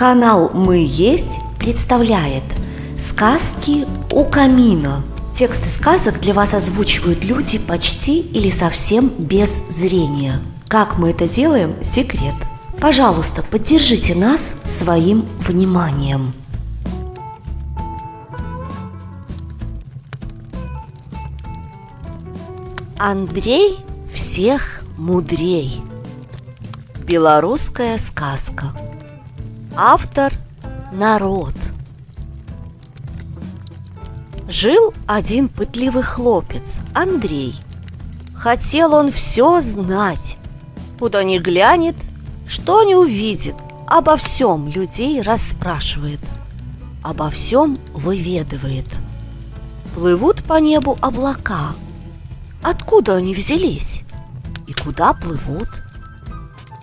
Канал «Мы есть» представляет «Сказки у камина». Тексты сказок для вас озвучивают люди почти или совсем без зрения. Как мы это делаем – секрет. Пожалуйста, поддержите нас своим вниманием. Андрей всех мудрей. Белорусская сказка. Автор – народ. Жил один пытливый хлопец, Андрей. Хотел он все знать. Куда ни глянет, что не увидит, обо всем людей расспрашивает, обо всем выведывает. Плывут по небу облака. Откуда они взялись и куда плывут?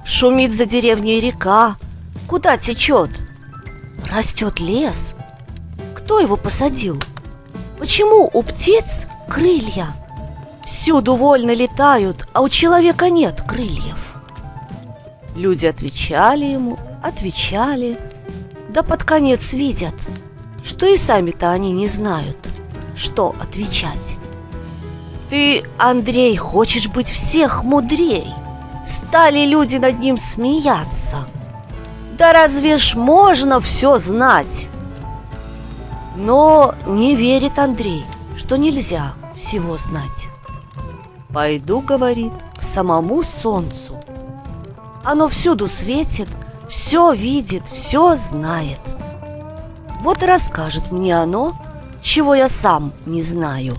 Шумит за деревней река. Куда течет? Растет лес. Кто его посадил? Почему у птиц крылья? Всюду вольно летают, а у человека нет крыльев. Люди отвечали ему, отвечали, да под конец видят, что и сами-то они не знают, что отвечать. Ты, Андрей, хочешь быть всех мудрей? Стали люди над ним смеяться. Да разве ж можно все знать? Но не верит Андрей, что нельзя всего знать. Пойду, говорит, к самому солнцу. Оно всюду светит, все видит, все знает. Вот и расскажет мне оно, чего я сам не знаю.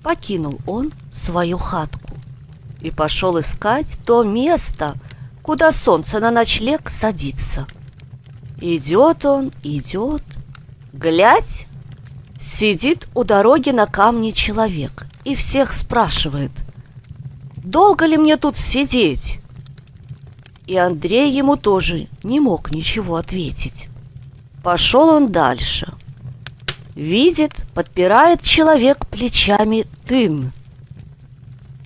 Покинул он свою хатку и пошел искать то место, куда солнце на ночлег садится. Идет он, идет, глядь, сидит у дороги на камне человек и всех спрашивает: долго ли мне тут сидеть? И Андрей ему тоже не мог ничего ответить. Пошел он дальше. Видит, подпирает человек плечами тын.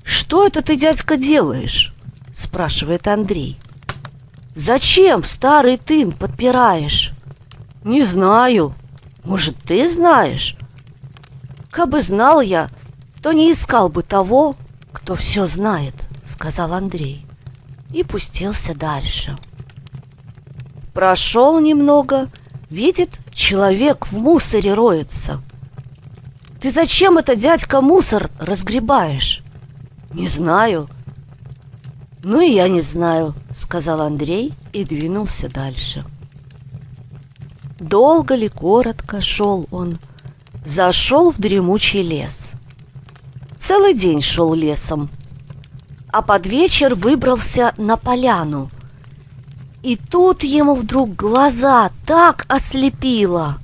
«Что это ты, дядька, делаешь?» – спрашивает Андрей. «Зачем старый тын подпираешь?» «Не знаю. Может, ты знаешь?» «Кабы знал я, то не искал бы того, кто все знает», – сказал Андрей и пустился дальше. Прошел немного, видит, человек в мусоре роется. «Ты зачем это, дядька, мусор разгребаешь?» «Не знаю». «Ну и я не знаю», — сказал Андрей и двинулся дальше. Долго ли, коротко шел он, зашел в дремучий лес. Целый день шел лесом, а под вечер выбрался на поляну. И тут ему вдруг глаза так ослепило,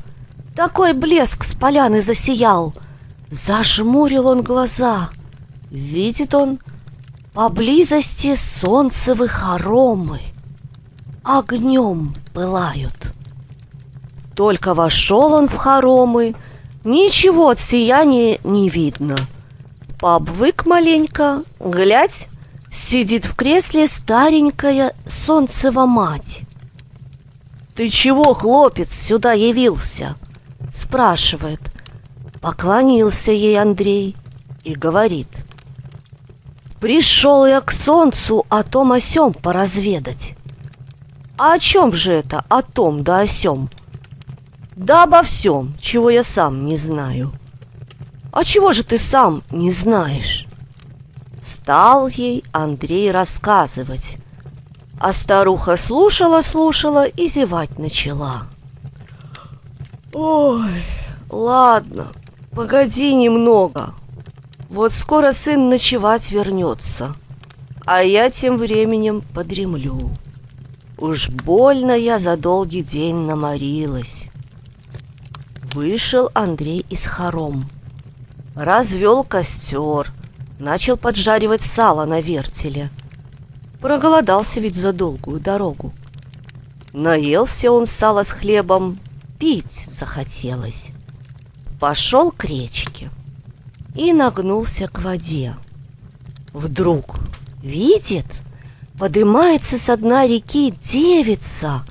такой блеск с поляны засиял. Зажмурил он глаза. Видит он, поблизости солнцевы хоромы огнем пылают. Только вошел он в хоромы, ничего от сияния не видно. Пообвык маленько, глядь, сидит в кресле старенькая солнцева мать. «Ты чего, хлопец, сюда явился?» – спрашивает. Поклонился ей Андрей и говорит: «Пришел я к солнцу о том о сём поразведать». «А о чем же это о том да о сём?» «Да обо всем, чего я сам не знаю». «А чего же ты сам не знаешь?» Стал ей Андрей рассказывать, а старуха слушала и зевать начала. «Ой, ладно, погоди немного. Вот скоро сын ночевать вернется, а я тем временем подремлю. Уж больно я за долгий день наморилась». Вышел Андрей из хором, развел костер, начал поджаривать сало на вертеле. Проголодался ведь за долгую дорогу. Наелся он сала с хлебом, пить захотелось. Пошел к речке и нагнулся к воде. Вдруг видит, подымается со дна реки девица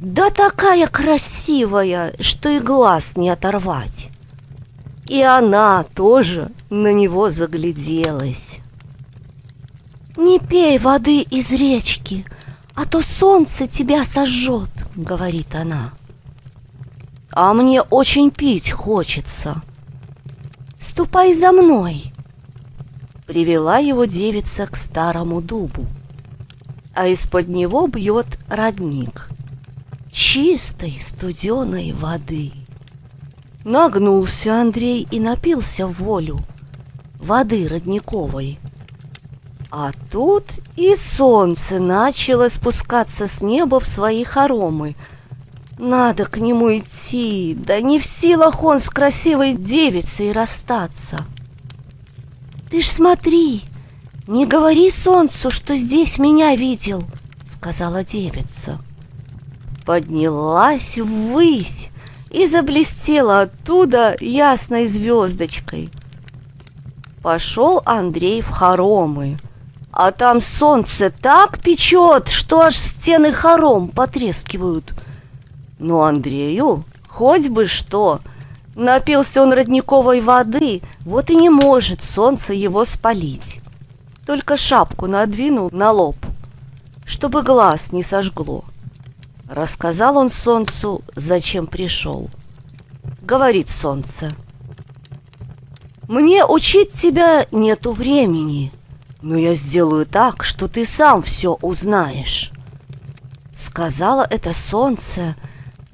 Да такая красивая, что и глаз не оторвать. И она тоже на него загляделась. «Не пей воды из речки, а то солнце тебя сожжет», — говорит она. «А мне очень пить хочется». «Ступай за мной». Привела его девица к старому дубу, а из-под него бьет родник чистой студеной воды. Нагнулся Андрей и напился в волю воды родниковой. А тут и солнце начало спускаться с неба в свои хоромы. Надо к нему идти, да не в силах он с красивой девицей расстаться. «Ты ж смотри, не говори солнцу, что здесь меня видел», — сказала девица. Поднялась ввысь и заблестела оттуда ясной звездочкой. Пошел Андрей в хоромы, а там солнце так печет, что аж стены хором потрескивают. Но Андрею хоть бы что, напился он родниковой воды, вот и не может солнце его спалить. Только шапку надвинул на лоб, чтобы глаз не сожгло. Рассказал он солнцу, зачем пришел. Говорит солнце: «Мне учить тебя нету времени, но я сделаю так, что ты сам все узнаешь». Сказала это солнце,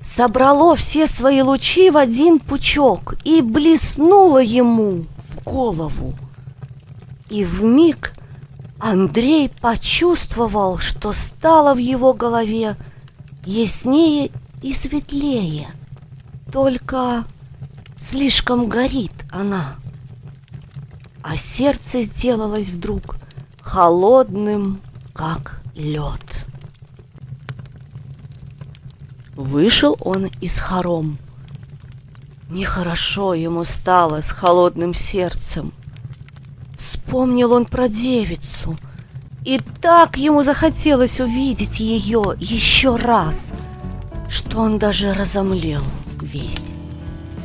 собрало все свои лучи в один пучок и блеснуло ему в голову. И вмиг Андрей почувствовал, что стало в его голове яснее и светлее, только слишком горит она, а сердце сделалось вдруг холодным, как лед. Вышел он из хором. Нехорошо ему стало с холодным сердцем. Вспомнил он про девицу, и так ему захотелось увидеть ее еще раз, что он даже разомлел весь.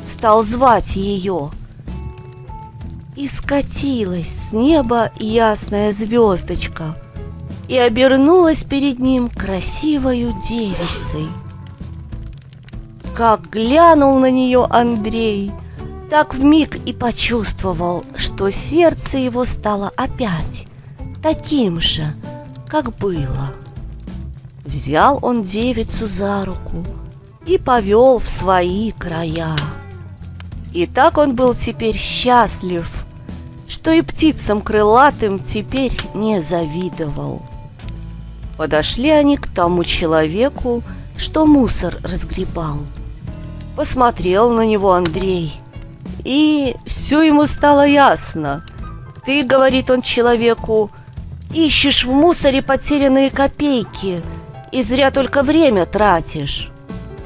Стал звать ее. И скатилась с неба ясная звездочка и обернулась перед ним красивою девицей. Как глянул на нее Андрей, так вмиг и почувствовал, что сердце его стало опять таким же, как было. Взял он девицу за руку и повел в свои края. И так он был теперь счастлив, что и птицам крылатым теперь не завидовал. Подошли они к тому человеку, что мусор разгребал. Посмотрел на него Андрей, и все ему стало ясно. «Ты, — говорит он человеку, — ищешь в мусоре потерянные копейки и зря только время тратишь.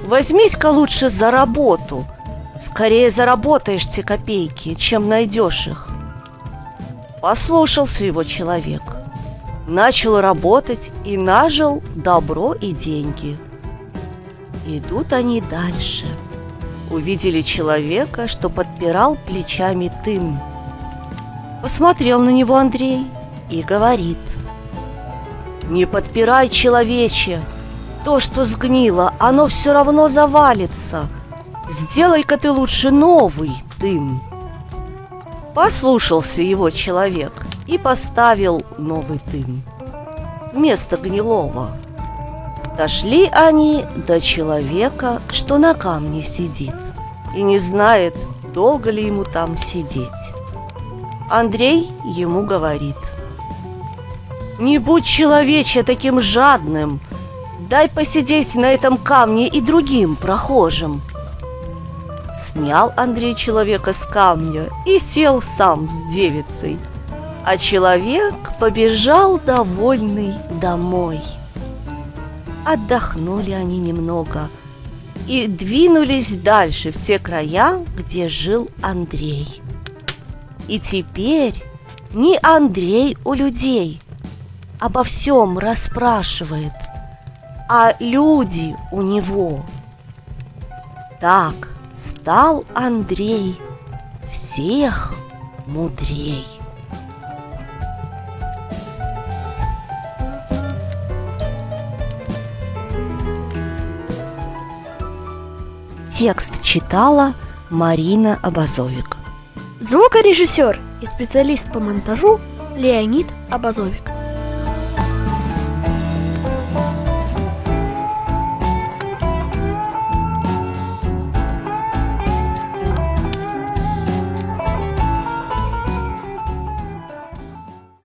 Возьмись-ка лучше за работу, скорее заработаешь те копейки, чем найдешь их». Послушался его человек, начал работать и нажил добро и деньги. Идут они дальше. Увидели человека, что подпирал плечами тын. Посмотрел на него Андрей и говорит: «Не подпирай, человече, то, что сгнило, оно все равно завалится. Сделай-ка ты лучше новый тын». Послушался его человек и поставил новый тын вместо гнилого. Дошли они до человека, что на камне сидит, и не знает, долго ли ему там сидеть. Андрей ему говорит: «Не будь, человече, таким жадным, дай посидеть на этом камне и другим прохожим». Снял Андрей человека с камня и сел сам с девицей, а человек побежал довольный домой. Отдохнули они немного и двинулись дальше в те края, где жил Андрей. И теперь не Андрей у людей обо всем расспрашивает, а люди у него. Так стал Андрей всех мудрей. Текст читала Марина Абазовик. Звукорежиссер и специалист по монтажу Леонид Абазовик.